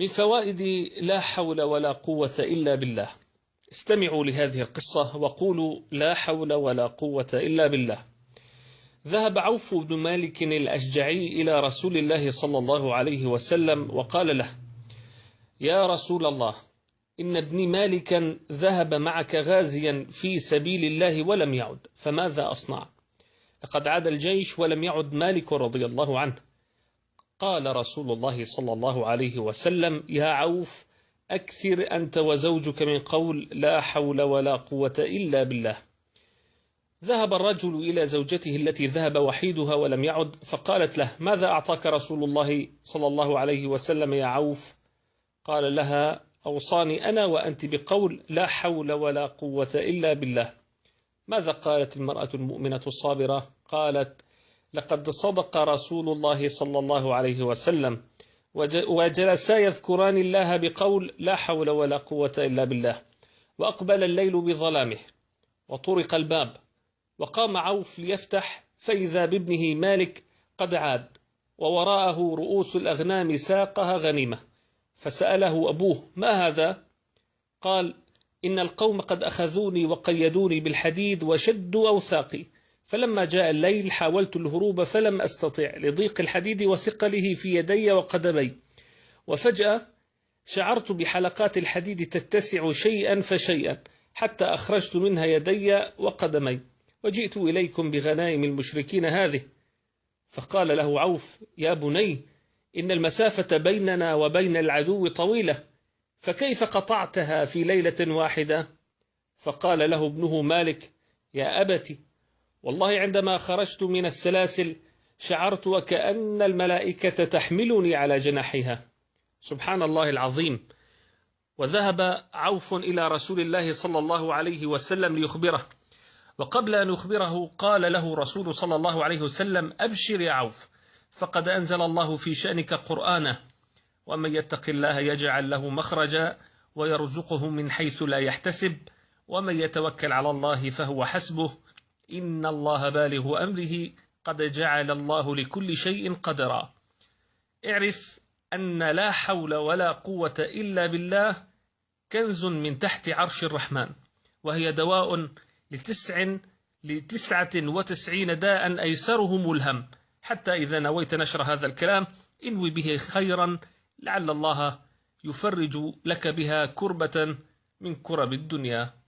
من فوائد لا حول ولا قوة إلا بالله. استمعوا لهذه القصة وقولوا لا حول ولا قوة إلا بالله. ذهب عوف بن مالك الأشجعي إلى رسول الله صلى الله عليه وسلم وقال له: يا رسول الله، إن ابني مالكا ذهب معك غازيا في سبيل الله ولم يعد، فماذا أصنع؟ لقد عاد الجيش ولم يعد مالك رضي الله عنه. قال رسول الله صلى الله عليه وسلم: يا عوف، أكثر أنت وزوجك من قول لا حول ولا قوة إلا بالله. ذهب الرجل إلى زوجته التي ذهب وحيدها ولم يعد، فقالت له: ماذا أعطاك رسول الله صلى الله عليه وسلم يا عوف؟ قال لها: أوصاني أنا وأنت بقول لا حول ولا قوة إلا بالله. ماذا قالت المرأة المؤمنة الصابرة؟ قالت: لقد صدق رسول الله صلى الله عليه وسلم، وجلسا يذكران الله بقول لا حول ولا قوة إلا بالله. وأقبل الليل بظلامه وطرق الباب، وقام عوف ليفتح، فإذا بابنه مالك قد عاد، ووراءه رؤوس الأغنام ساقها غنيمة. فسأله أبوه: ما هذا؟ قال: إن القوم قد أخذوني وقيدوني بالحديد وشدوا أوثاقي، فلما جاء الليل حاولت الهروب فلم أستطع لضيق الحديد وثقله في يدي وقدمي، وفجأة شعرت بحلقات الحديد تتسع شيئا فشيئا حتى أخرجت منها يدي وقدمي، وجئت إليكم بغنائم المشركين هذه. فقال له عوف: يا بني، إن المسافة بيننا وبين العدو طويلة، فكيف قطعتها في ليلة واحدة؟ فقال له ابنه مالك: يا أبت، والله عندما خرجت من السلاسل شعرت وكأن الملائكة تحملني على جناحها. سبحان الله العظيم. وذهب عوف إلى رسول الله صلى الله عليه وسلم ليخبره، وقبل أن يخبره قال له رسول صلى الله عليه وسلم: أبشر يا عوف، فقد أنزل الله في شأنك قرآنه، ومن يتق الله يجعل له مخرجا ويرزقه من حيث لا يحتسب، ومن يتوكل على الله فهو حسبه، إن الله بالغ أمره، قد جعل الله لكل شيء قدرا. اعرف أن لا حول ولا قوة إلا بالله كنز من تحت عرش الرحمن، وهي دواء ل99 داء أيسرهم الهم. حتى إذا نويت نشر هذا الكلام انوي به خيرا، لعل الله يفرج لك بها كربة من كرب الدنيا.